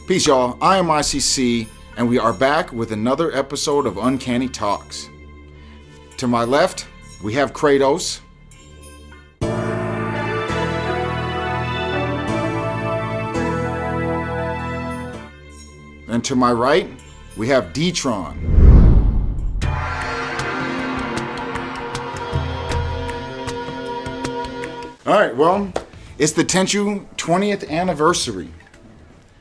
Peace, y'all. I am ICC, and we are back with another episode of Uncanny Talks. To my left, we have Kratos. And to my right, we have D-Tron. Alright, well, it's the Tenchu 20th anniversary.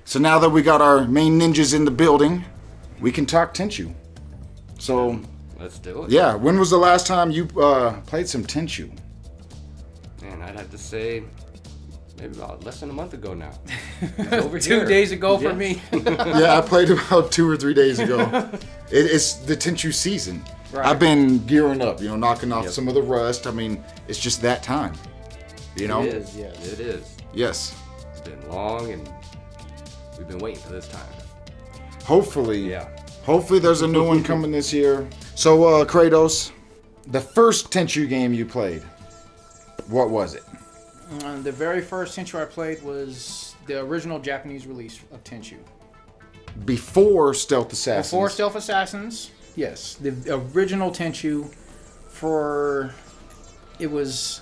So now that we got our main ninjas in the building, we can talk Tenchu. So, let's do it. Yeah, when was the last time you played some Tenchu? Man, I'd have to say maybe about less than a month ago now. Over 2 days ago for me. Yeah, I played about 2 or 3 days ago. It's the Tenchu season. Right. I've been gearing up, knocking off some of the rust. I mean, it's just that time. It is, yes. It is. Yes. It's been long, and we've been waiting for this time. Hopefully there's a new one coming this year. So, Kratos, the first Tenchu game you played, what was it? The very first Tenchu I played was the original Japanese release of Tenchu. Before Stealth Assassins. Before Stealth Assassins, yes. The original Tenchu it was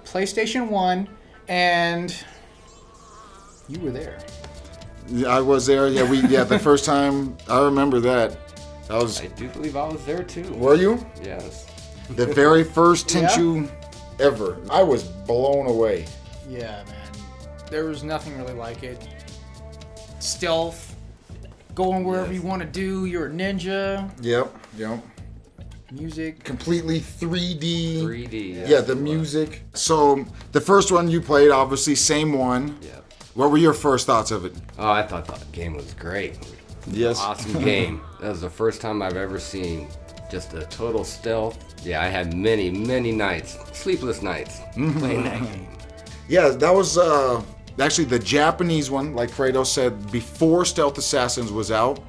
PlayStation 1, and you were there. I was there. Yeah, the first time I remember that. I do believe I was there too. Were you? Yes. The very first Tenchu ever. I was blown away. Yeah, man. There was nothing really like it. Stealth, going wherever you want to do. You're a ninja. Yep. Music. Completely 3D. 3D. Yeah, the music. So the first one you played, obviously, same one. Yeah. What were your first thoughts of it? Oh, I thought the game was great. Yes. Awesome game. That was the first time I've ever seen just a total stealth. Yeah, I had many, many nights, sleepless nights, playing that game. Yeah, that was actually the Japanese one, like Kratos said, before Stealth Assassins was out.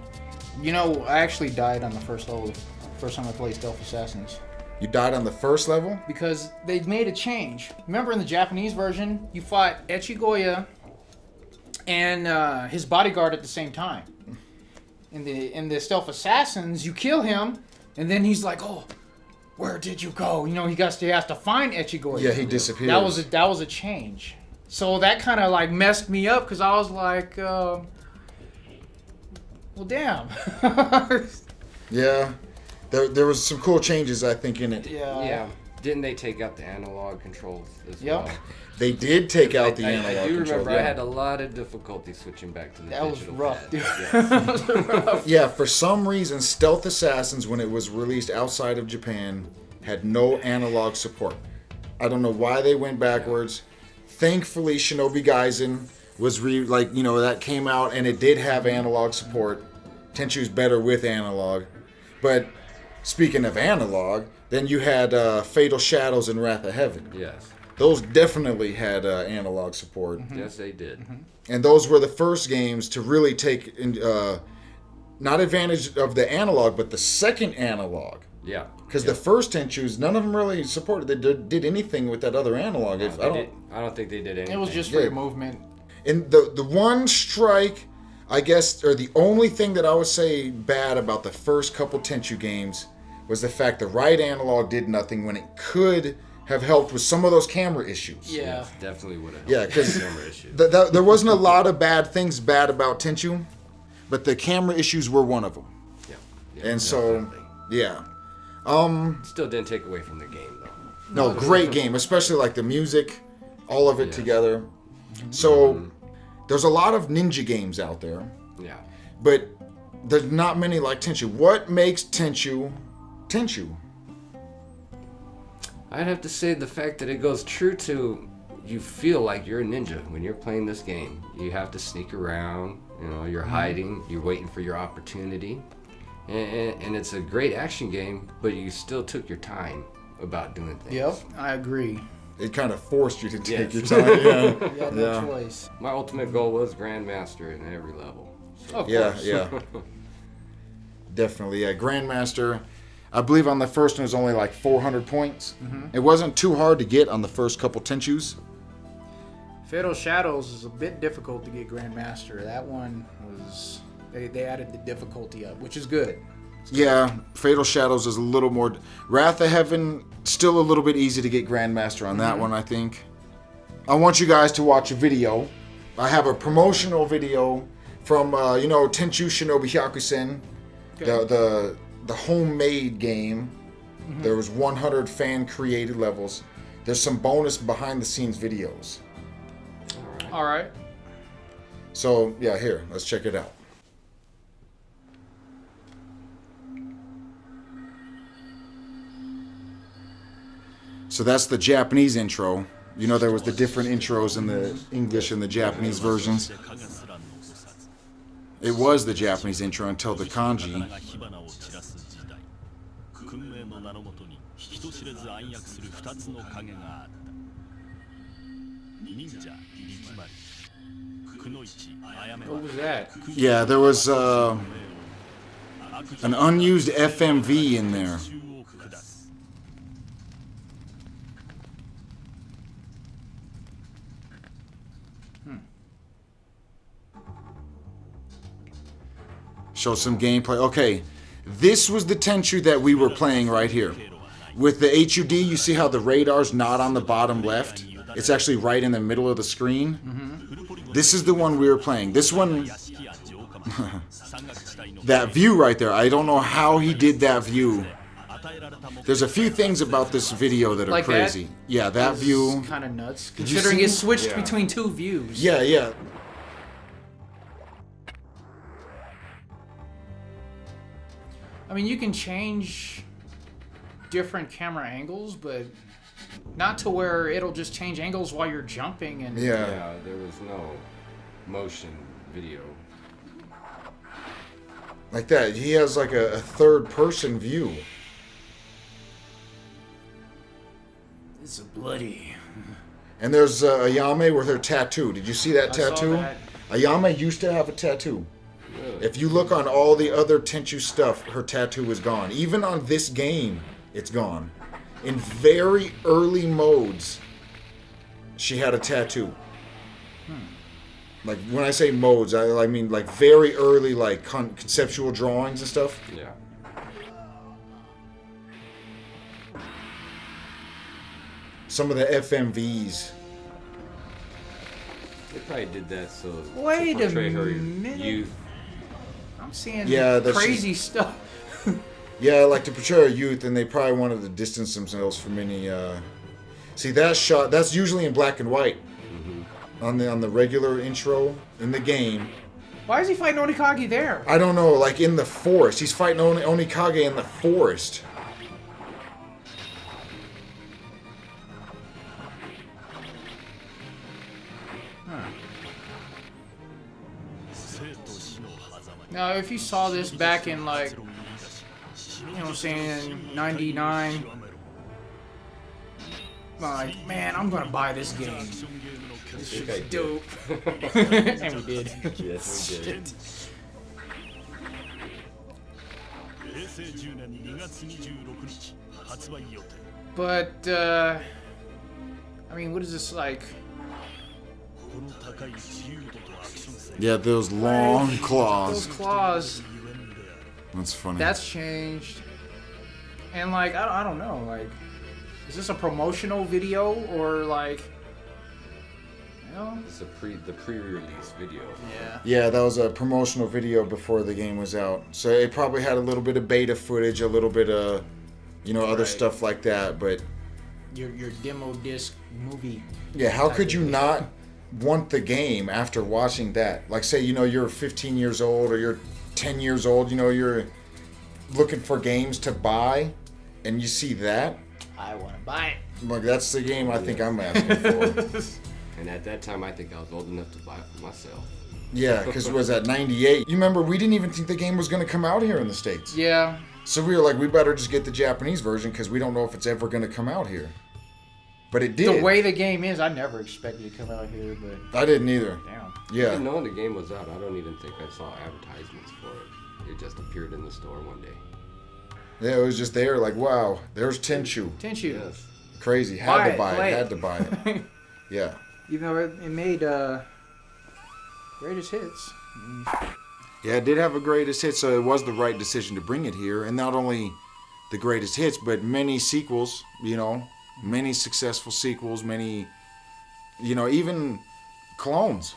I actually died on the first level. First time I played Stealth Assassins. You died on the first level? Because they made a change. Remember in the Japanese version, you fought Echigoya and his bodyguard at the same time. In the Stealth Assassins, you kill him, and then he's like, "Oh, where did you go?" He has to find Echigoya. Yeah, he disappeared. That was a change. So that kind of like messed me up because I was like, well, damn. Yeah. There was some cool changes, I think, in it. Yeah. Didn't they take out the analog controls as well? They did take out the analog I do controls. remember I had a lot of difficulty switching back to the digital rough, pad. dude. Yes. That was rough. Yeah, for some reason, Stealth Assassins, when it was released outside of Japan, had no analog support. I don't know why they went backwards. Thankfully, Shinobi Gaiden was that came out, and it did have analog support. Tenchu's better with analog. But speaking of analog, then you had Fatal Shadows and Wrath of Heaven. Yes. Those definitely had analog support. Mm-hmm. Yes, they did. Mm-hmm. And those were the first games to really take not advantage of the analog, but the second analog. Yeah. Because the first Tenchus, none of them really supported. They did anything with that other analog. I don't think they did anything. It was just for your movement. And the one strike, I guess, or the only thing that I would say bad about the first couple Tenchu games was the fact the right analog did nothing when it could have helped with some of those camera issues. Yeah. Yes, definitely would have helped. Yeah, because with camera issues. there wasn't a lot of bad things bad about Tenchu, but the camera issues were one of them. Yeah. And definitely. so, yeah. Still didn't take away from the game, though. No, great game, especially like the music, all of it together. So, there's a lot of ninja games out there. Yeah. But there's not many like Tenchu. What makes Tenchu Tenchu? I'd have to say the fact that it goes true to you feel like you're a ninja when you're playing this game. You have to sneak around, you're hiding, you're waiting for your opportunity. And it's a great action game, but you still took your time about doing things. Yep, I agree. It kind of forced you to take your Yes. time. Yeah. You had no choice. My ultimate goal was Grandmaster in every level. So. Of course. Yeah. Definitely, yeah. Grandmaster, I believe on the first one it was only like 400 points. Mm-hmm. It wasn't too hard to get on the first couple Tenchus. Fatal Shadows is a bit difficult to get Grandmaster. That one was... They added the difficulty up, which is good. Yeah, Fatal Shadows is a little more... Wrath of Heaven, still a little bit easy to get Grandmaster on that one, I think. I want you guys to watch a video. I have a promotional video from, Tenchu Shinobi Hyakusen, the homemade game. There was 100 fan-created levels. There's some bonus behind-the-scenes videos. All right. So, yeah, here, let's check it out. So that's the Japanese intro. You know, there was the different intros in the English and the Japanese versions. It was the Japanese intro until the kanji. What was that? Yeah, there was an unused FMV in there. Show some gameplay. Okay, this was the Tenchu that we were playing right here. With the HUD, you see how the radar's not on the bottom left? It's actually right in the middle of the screen. This is the one we were playing. This one... that view right there, I don't know how he did that view. There's a few things about this video that are Like crazy. that? Yeah, that view... kind of nuts, you considering see? it switched between two views. Yeah. I mean, you can change different camera angles, but not to where it'll just change angles while you're jumping. And Yeah, there was no motion video. Like that. He has like a third-person view. It's bloody. And there's Ayame with her tattoo. Did you see that I saw tattoo? that. Ayame used to have a tattoo. Really? If you look on all the other Tenchu stuff, her tattoo is gone. Even on this game, it's gone. In very early modes, she had a tattoo. Like, when I say modes, I mean like very early, like conceptual drawings and stuff. Yeah. Some of the FMVs. They probably did that so Wait to a portray her minute. youth. I'm seeing that's crazy stuff. Yeah, like to portray her youth, and they probably wanted to distance themselves from any. See that shot? That's usually in black and white. On the regular intro in the game. Why is he fighting Onikage there? I don't know, like in the forest. He's fighting Onikage in the forest. Now, if you saw this back in, like, you know what I'm saying, 99, like, man, I'm gonna buy this game. This shit's dope. And we did. Yes, we did. But, I mean, what is this, like? Yeah, those long claws. Those claws, That's funny. that's changed. And, like, I don't know, like, is this a promotional video, or, like, you know? It's the pre-release video. Yeah. Yeah, that was a promotional video before the game was out. So it probably had a little bit of beta footage, a little bit of, other Right. stuff like that. But Your demo disc movie. yeah, how could you not want the game after watching that? Like, say, you're 15 years old or you're 10 years old, you're looking for games to buy, and you see that. I want to buy it. Like, that's the game I think I'm asking for. And at that time, I think I was old enough to buy it for myself. Yeah, because it was at 98. You remember, we didn't even think the game was going to come out here in the States. Yeah. So we were like, we better just get the Japanese version because we don't know if it's ever going to come out here. But it did. The way the game is, I never expected it to come out here, but I didn't either. damn. Yeah. Even knowing the game was out, I don't even think I saw advertisements for it. It just appeared in the store one day. Yeah, it was just there, like, wow, there's Tenchu. Tenchu. Yes. Crazy. Had to buy play it. Had to buy it. Yeah. Even though it made greatest hits. Yeah, it did have a greatest hits, so it was the right decision to bring it here. And not only the greatest hits, but many sequels, many successful sequels, many, even clones.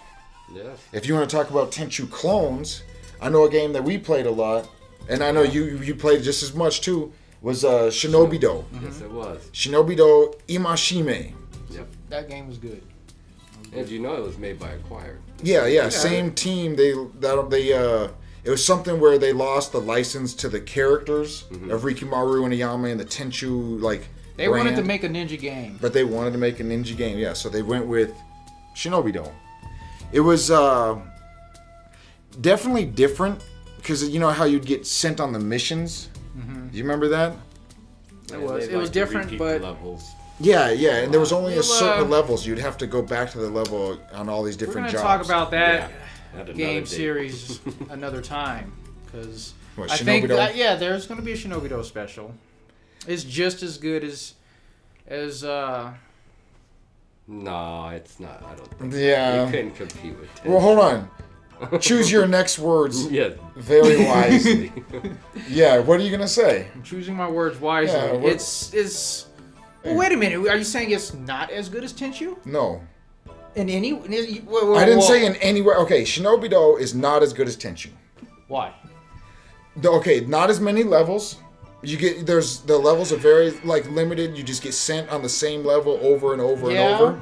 Yes. If you want to talk about Tenchu clones, I know a game that we played a lot, and I know you played just as much too, was Shinobido. Yes, it was. Shinobido Imashime. Yep. That game was good. And you know it was made by Acquired. Yeah, same team. It was something where they lost the license to the characters of Rikimaru and Ayame and the Tenchu They brand, wanted to make a ninja game. but they wanted to make a ninja game. Yeah, so they went with Shinobido. It was definitely different because you know how you'd get sent on the missions. Do you remember that? It was different, but levels. Yeah, and there was only a Well, certain levels. You'd have to go back to the level on all these we're different going to jobs. talk about that At another game date. series another time. Because What, I think Shinobido? that, there's going to be a Shinobido special. It's just as good as No, it's not. I don't think so. Yeah. You couldn't compete with Tenchu. Well, hold on. Choose your next words Yes. very wisely. Yeah, what are you gonna say? I'm choosing my words wisely. Yeah, what- It's well, wait a minute. Are you saying it's not as good as Tenchu? No, In any? I didn't say in any way. Okay, Shinobido is not as good as Tenchu. Why? Okay, not as many levels. The levels are very limited. You just get sent on the same level over and over and over.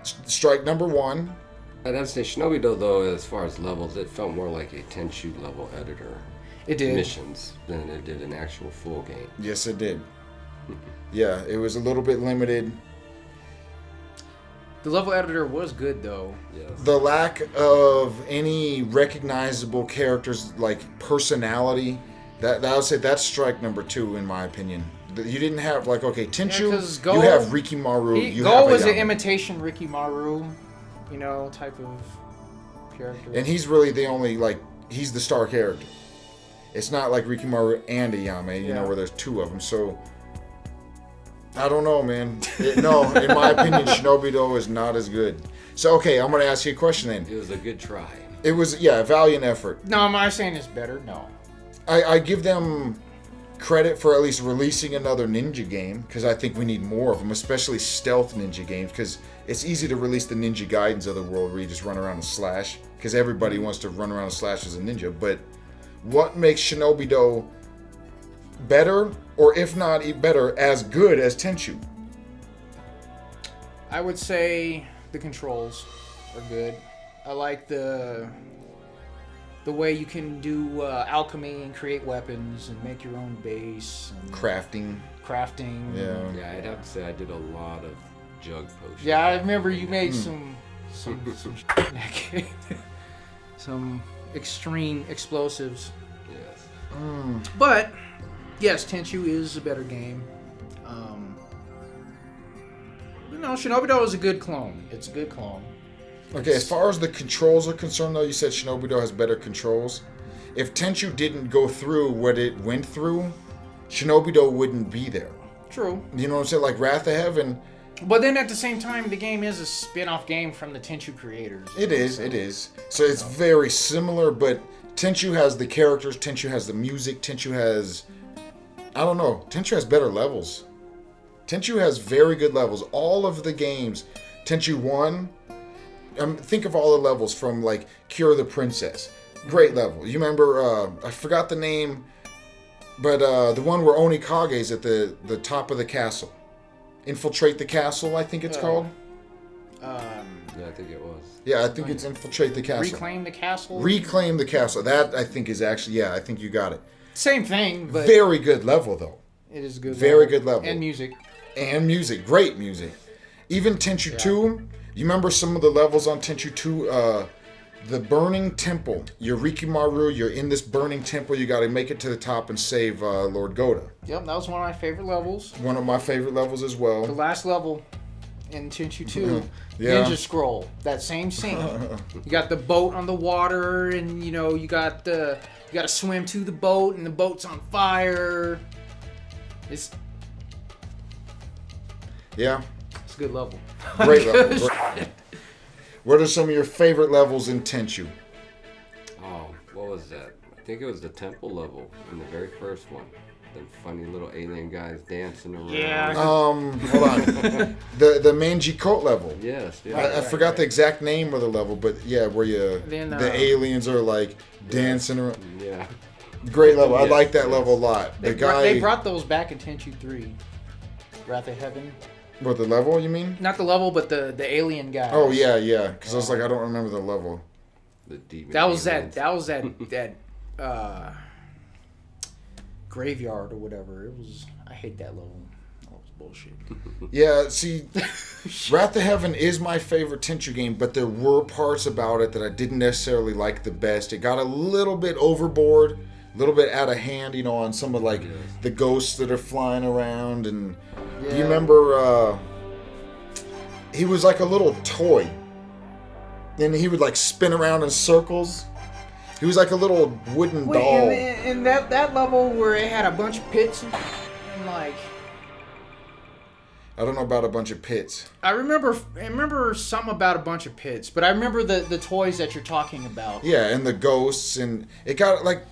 Strike number one. I'd have to say Shinobido, though, as far as levels, it felt more like a Tenchu level editor It did. missions than it did an actual full game. Yes, it did. Yeah, it was a little bit limited. The level editor was good though. Yes. The lack of any recognizable characters personality, that I would say that's strike number two in my opinion. You didn't have Tenchu. 'cause Go- you have Rikimaru. You Go have was an Ayame. imitation Rikimaru, type of character. And he's really the only he's the star character. It's not like Rikimaru and Ayame, Yeah. where there's two of them. So I don't know, man. No, in my opinion, Shinobido is not as good. So okay, I'm gonna ask you a question then. It was a good try. It was a valiant effort. No, am I saying it's better? No. I give them credit for at least releasing another ninja game because I think we need more of them, especially stealth ninja games. Because it's easy to release the Ninja Gaidens of the world where you just run around and slash. Because everybody wants to run around and slash as a ninja. But what makes Shinobido better, or if not better, as good as Tenchu? I would say the controls are good. I like the way you can do alchemy and create weapons and make your own base and Crafting. crafting. Yeah. Yeah, I'd have to say I did a lot of jug potions. Yeah, I remember you made some shit in that game. Some extreme explosives. Yes. But yes, Tenchu is a better game. Shinobido is a good clone. It's a good clone. Okay, as far as the controls are concerned, though, you said Shinobido has better controls. If Tenchu didn't go through what it went through, Shinobido wouldn't be there. True. You know what I'm saying? Like Wrath of Heaven, But then at the same time, the game is a spin-off game from the Tenchu creators. it is. So it's very similar, but Tenchu has the characters, Tenchu has the music, Tenchu has... I don't know. Tenchu has better levels. Tenchu has very good levels. All of the games, Tenchu 1... think of all the levels from Cure the Princess. Great level. You remember, I forgot the name, but the one where Onikage's at the top of the castle. Infiltrate the Castle, I think it's called. Yeah, I think it was. Yeah, I think it's Infiltrate the Castle. Reclaim the castle. Reclaim the Castle. That, I think, is actually, I think you got it. Same thing, but Very good level, though. it is a good. Very good level. And music. And music. Great music. Even Tenchu 2, you remember some of the levels on Tenchu 2? The Burning Temple. You're Rikimaru, you're in this burning temple, you gotta make it to the top and save Lord Goda. Yep, that was one of my favorite levels. One of my favorite levels as The well. last level in Tenchu 2, Yeah. Ninja Scroll. That same scene. You got the boat on the water, and you got you got to swim to the boat, and the boat's on fire. It's Yeah. a good level. Great level. What are some of your favorite levels in Tenchu? Oh, what was that? I think it was the temple level in the very first one. The funny little alien guys dancing around. Yeah. Hold on. the Manji coat level. Yes. Yeah. I forgot the exact name of the level, but yeah, where the aliens are like dancing around. Yeah. Great level. I Yes, like that yes. level a lot. They brought those back in Tenchu 3. Wrath of Heaven. What, the level you mean? Not the level, but the alien guy. Oh yeah. Because I was like, I don't remember the level. The demon. That was aliens. that graveyard or whatever. I hate that level. That was bullshit. Yeah, see, Wrath of Heaven is my favorite Tenchu game, but there were parts about it that I didn't necessarily like the best. It got a little bit overboard, a little bit out of hand, on some of like the ghosts that are flying around. And you remember he was like a little toy, and he would like spin around in circles. He was like a little wooden doll. In that level where it had a bunch of pits and like. I don't know about a bunch of pits. I remember something about a bunch of pits, but I remember the toys that you're talking about. Yeah, and the ghosts, and it got like,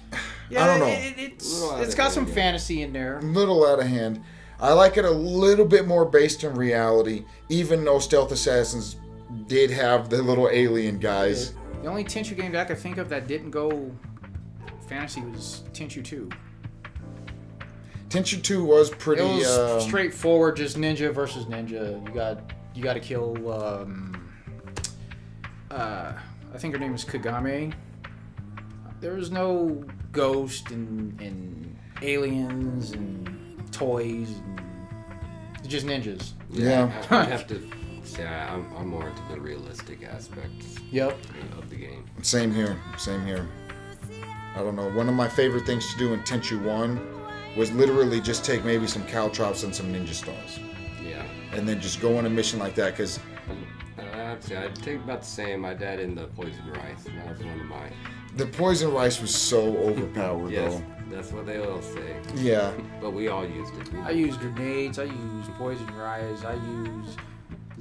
I don't know. It's got some fantasy in there. A little out of hand. I like it a little bit more based in reality, even though Stealth Assassins did have the little alien guys. The only Tenchu game that I could think of that didn't go fantasy was Tenchu 2. Tenchu 2 was pretty. It was straightforward, just ninja versus ninja. You got to kill. I think her name is Kagame. There was no ghost and aliens and toys and just ninjas. Yeah. I have to say I'm more into the realistic aspects. Yep. Of the game. Same here. I don't know. One of my favorite things to do in Tenchu 1 was literally just take maybe some caltrops and some ninja stars. Yeah. And then just go on a mission like that, because I'd take about the same. My dad in the poison rice. And that was one of mine. the poison rice was so overpowered, Yes, though. that's what they all say. Yeah. But we all used it. I use grenades. I use poison rice. I use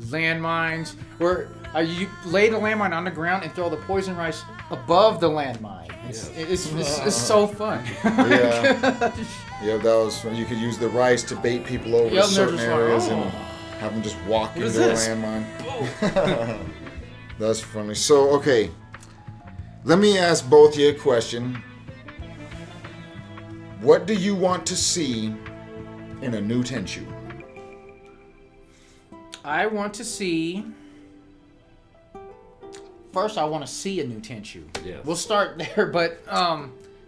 landmines. Where you lay the landmine on the ground and throw the poison rice above the landmine. It's so fun. Yeah. Yeah, that was fun. You could use the rice to bait people over to certain areas and have them just walk into a landmine. That's funny. So, okay. Let me ask both of you a question. What do you want to see in a new Tenchu? I want to see... First, I want to see a new Tenchu. Yes. We'll start there, but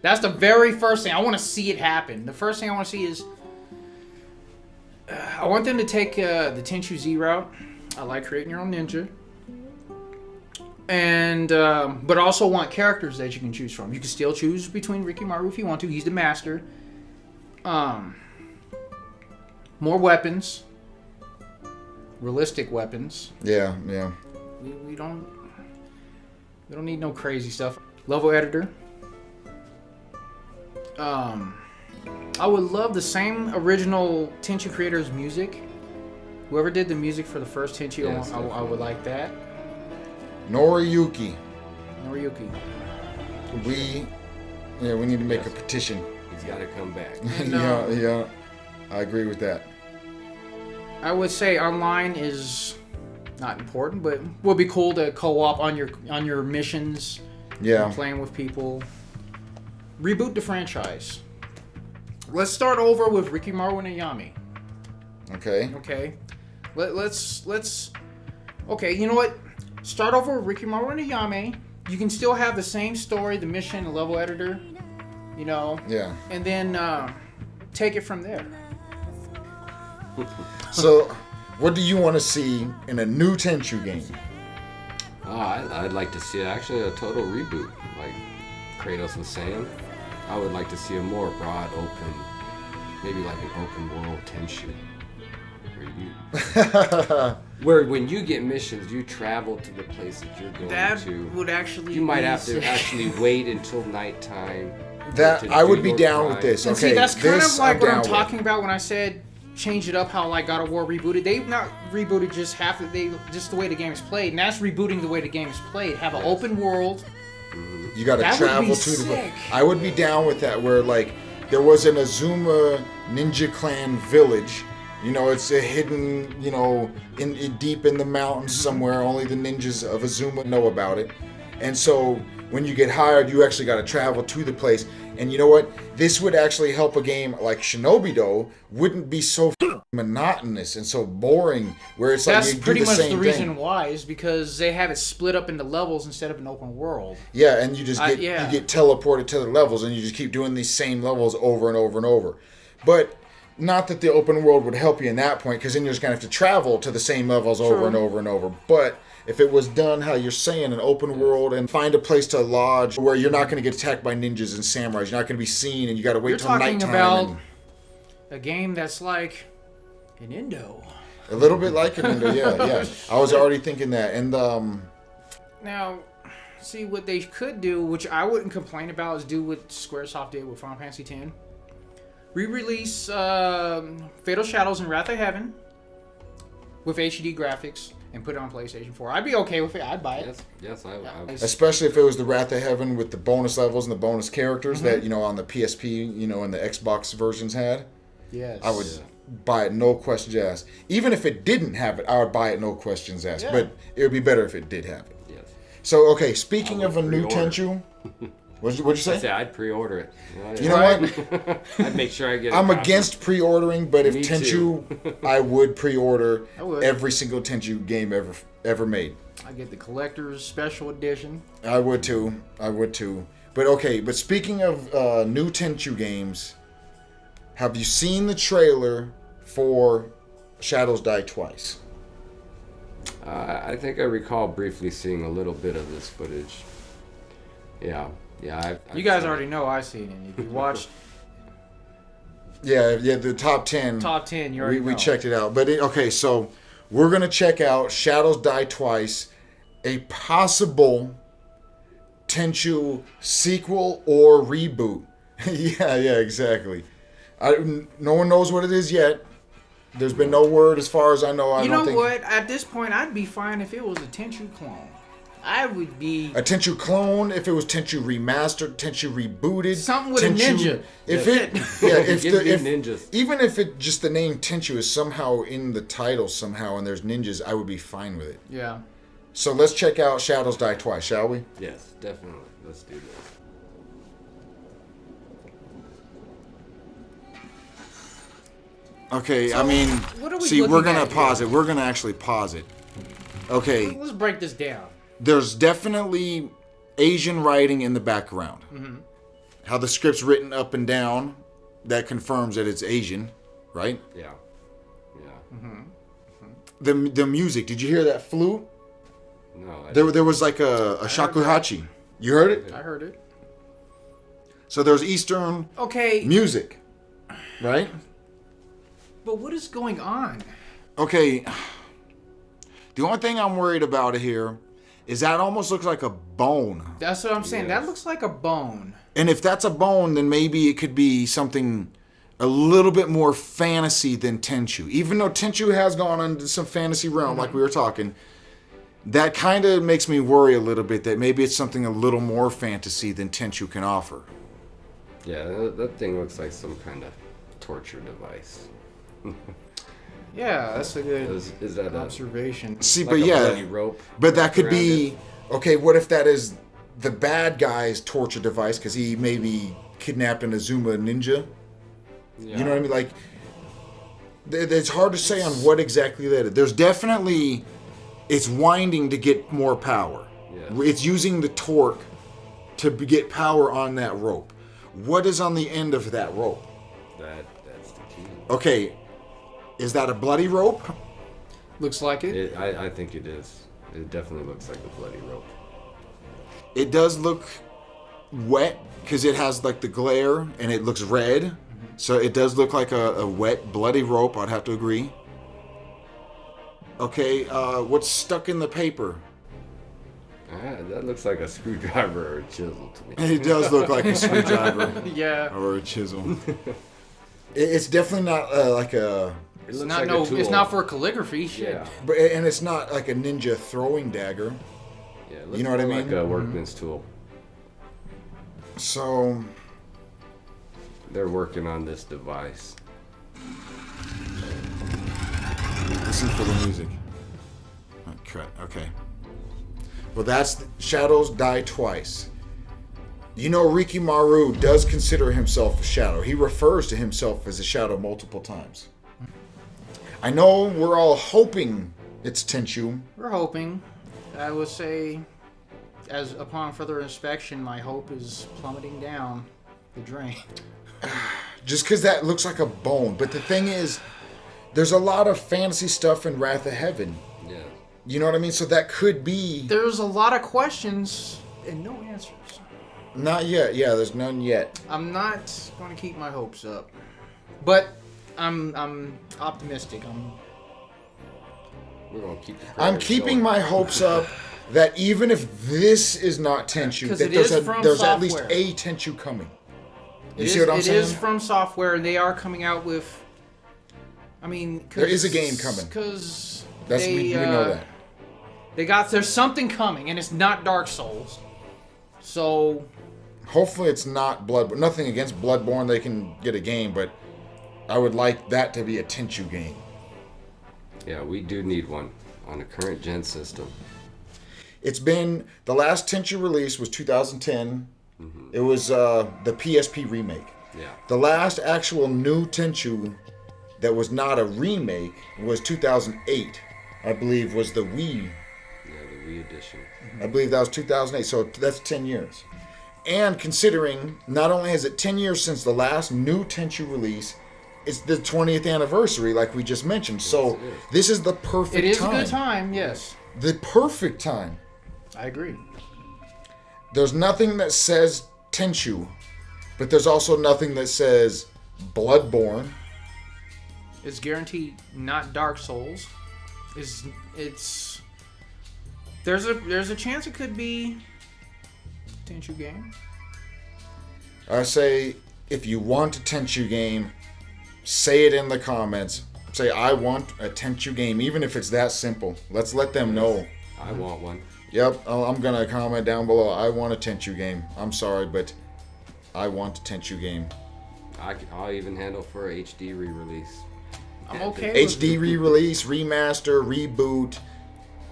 that's the very first thing. I want to see it happen. The first thing I want to see is... I want them to take the Tenchu Z route. I like creating your own ninja. And but I also want characters that you can choose from. You can still choose between Rikimaru if you want to. He's the master. More weapons. Realistic weapons. Yeah. We don't need no crazy stuff. Level editor. I would love the same original Tenchu creators' music. Whoever did the music for the first Tenchu, Yes, I would like that. Noriyuki. We need to make a petition. He's got to come back. Yeah. I agree with that. I would say online is not important, but would be cool to co-op on your missions. Yeah. Playing with people. Reboot the franchise. Let's start over with Rikimaru and Ayame. Okay. Let's. Okay, you know what? Start over with Rikimaru and Ayame. You can still have the same story, the mission, the level editor. Yeah. And then take it from there. So, what do you want to see in a new Tenchu game? I'd like to see actually a total reboot, like Kratos was saying. I would like to see a more broad, open, maybe like an open world Tenchu. Where when you get missions, you travel to the place that you're going That to. would actually. You might be have to sick. actually wait until nighttime. That to I would do be your down grind. with this. And Okay, see, that's kind of like what I'm down with. talking about when I said changed it up how like God of War rebooted. They've not rebooted just half of just the way the game's played. And that's rebooting the way the game's played. Have an open world. You got to That would travel be to the. sick. I would be down with that. Where like there was an Azuma Ninja Clan village. You know, it's a hidden, you know, in deep in the mountains somewhere. Only the ninjas of Azuma know about it. And so when you get hired, you actually got to travel to the place. And you know what? This would actually help a game like Shinobido wouldn't be so monotonous and so boring. Where it's That's like you pretty do the much same the reason thing. why is because they have it split up into levels instead of an open world. Yeah, and you just get yeah. you get teleported to the levels, and you just keep doing these same levels over and over and over. But not that the open world would help you in that point, because then you're just gonna have to travel to the same levels over and over and over. But if it was done how you're saying, an open world, and find a place to lodge where you're not gonna get attacked by ninjas and samurais, you're not gonna be seen, and you gotta wait You're till talking nighttime. about And a game that's like an Indo. a little bit like it, yeah. I was already thinking that, and Now, see what they could do, which I wouldn't complain about, is do what Squaresoft did with Final Fantasy X. Re-release Fatal Shadows and Wrath of Heaven with HD graphics and put it on PlayStation 4. I'd be okay with it. I'd buy it. Yes, I especially if it was the Wrath of Heaven with the bonus levels and the bonus characters that, you know, on the PSP, you know, and the Xbox versions had. Yes. I would buy it, no questions asked. Even if it didn't have it, I would buy it, no questions asked. Yeah. But it would be better if it did have it. Yes. So, okay, speaking of a new pre-order. Tenchu, what'd you say? I'd pre-order it. You know what? I'd make sure I get. I'm against pre-ordering, but if Me Tenchu, too. I would pre-order I would. every single Tenchu game ever made. I get the collector's special edition. I would too. But okay, but speaking of new Tenchu games, have you seen the trailer for Shadows Die Twice? I think I recall briefly seeing a little bit of this footage. Yeah. I've You guys seen already it. know I've seen it. If you watched Yeah, the top 10. top 10, you already we know. checked it out. But okay, so we're going to check out Shadows Die Twice, a possible Tenchu sequel or reboot. yeah, exactly. No one knows what it is yet. There's been no word as far as I know. I You don't know think what? At this point, I'd be fine if it was a Tenchu clone. I would be a Tenchu clone, if it was Tenchu remastered, Tenchu rebooted, something with a ninja. If Give me ninjas. even if it just the name Tenchu is somehow in the title somehow and there's ninjas, I would be fine with it. Yeah. So let's check out Shadows Die Twice, shall we? Yes, definitely. Let's do this. Okay, So, I mean, what are we see, we're looking gonna at pause here? it. We're gonna actually pause it. Okay, Let's break this down. there's definitely Asian writing in the background. Mm-hmm. How the script's written up and down, that confirms that it's Asian, right? Yeah. The music, did you hear that flute? No. There was like a shakuhachi. You heard it? I heard it. So there's Eastern Okay, music, right? but what is going on? Okay. The only thing I'm worried about here is that almost looks like a bone. That's what I'm saying. Yes. That looks like a bone. And if that's a bone, then maybe it could be something a little bit more fantasy than Tenchu. Even though Tenchu has gone into some fantasy realm, like we were talking, that kind of makes me worry a little bit that maybe it's something a little more fantasy than Tenchu can offer. Yeah, that thing looks like some kind of torture device. Yeah, that's a good Is that a observation. See, like but a yeah, bloody rope but that could around be it? okay. What if that is the bad guy's torture device because he maybe kidnapped an Azuma ninja? Yeah. You know what I mean? Like, it's hard to say on what exactly that is. There's definitely, it's winding to get more power. Yeah. It's using the torque to get power on that rope. What is on the end of that rope? That's the key. Okay, is that a bloody rope? Looks like it. I think it is. It definitely looks like a bloody rope. It does look wet because it has like the glare and it looks red. So it does look like a wet, bloody rope, I'd have to agree. Okay, what's stuck in the paper? That looks like a screwdriver or a chisel to me. It does look like a screwdriver Yeah. or a chisel. It's definitely not like a It It's looks not like a tool. It's not for calligraphy. Shit. Yeah. And it's not like a ninja throwing dagger. Yeah, it looks You know what I more mean? like a workman's tool. So They're working on this device. listen for the music. Okay. Well, that's Shadows Die Twice. You know, Rikimaru does consider himself a shadow. He refers to himself as a shadow multiple times. I know we're all hoping it's Tenchu. We're hoping. I would say, as upon further inspection, my hope is plummeting down the drain. Just because that looks like a bone. But the thing is, there's a lot of fantasy stuff in Wrath of Heaven. Yeah. You know what I mean? So that could be... There's a lot of questions and no answers. Not yet. Yeah, there's none yet. I'm not going to keep my hopes up, but I'm optimistic. We're gonna keep. I'm keeping my hopes up that even if this is not Tenchu, 'Cause that it is from there's at least software. a Tenchu coming. You It see is- what I'm saying? It is from software, and they are coming out with. I mean, There is a game coming. Because We know that. There's something coming, and it's not Dark Souls. So Hopefully it's not Bloodborne. Nothing against Bloodborne, they can get a game, but I would like that to be a Tenchu game. Yeah, we do need one on a current gen system. It's been, the last Tenchu release was 2010. It was the PSP remake. Yeah. The last actual new Tenchu that was not a remake was 2008, I believe, was the Wii. Yeah, the Wii edition. I believe that was 2008, so that's 10 years. And considering, not only is it 10 years since the last new Tenchu release, it's the 20th anniversary, like we just mentioned. So Yes, it is. this is the perfect it is time. a good time. Yes, The perfect time. I agree. There's nothing that says Tenchu, but there's also nothing that says Bloodborne. It's guaranteed not Dark Souls. There's a chance it could be Tenchu game. I say, if you want a Tenchu game, say it in the comments. Say, I want a Tenchu game, even if it's that simple. Let's let them know. I want one. Yep, I'm going to comment down below. I want a Tenchu game. I'm sorry, but I want a Tenchu game. I'll even handle for a HD re-release. I'm okay. with HD re-release, remaster, reboot,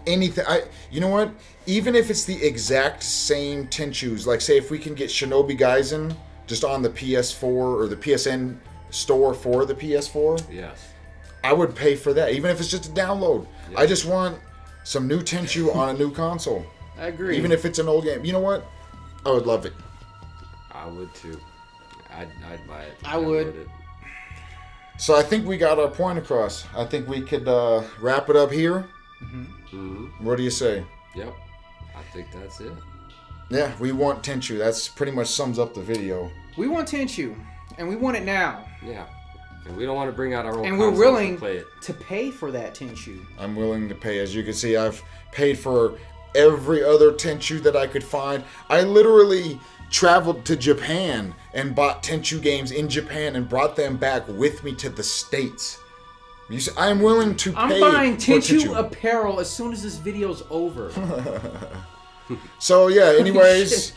anything. You know what? Even if it's the exact same Tenchus, like say if we can get Shinobi Gaiden just on the PS4 or the PSN store for the PS4, Yes. I would pay for that, even if it's just a download. Yeah. I just want some new Tenchu on a new console. I agree. Even if it's an old game. You know what? I would love it. I would too. I'd buy it. I would. Download it. So I think we got our point across. I think we could wrap it up here. Mm-hmm. What do you say? Yep. I think that's it. Yeah, we want Tenchu. That's pretty much sums up the video. we want Tenchu, and we want it now, Yeah. And we don't want to bring out our own and we're consoles to willing play it. to pay for that Tenchu. I'm willing to pay. As you can see, I've paid for every other Tenchu that I could find. I literally traveled to Japan and bought Tenchu games in Japan and brought them back with me to the States. You see, I'm willing to pay I'm buying for Tenchu apparel as soon as this video's over. So yeah, anyways,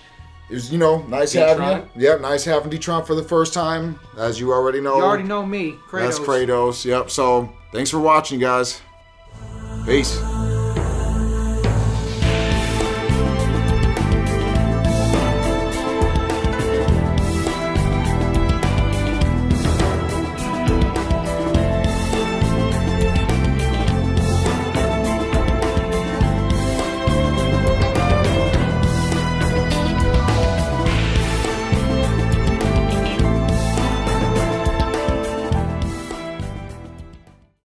it was, nice having D-Tron? you. Yep, nice having D-Tron for the first time, as you already know. You already know me, Kratos. That's Kratos. Yep. So thanks for watching, guys. Peace.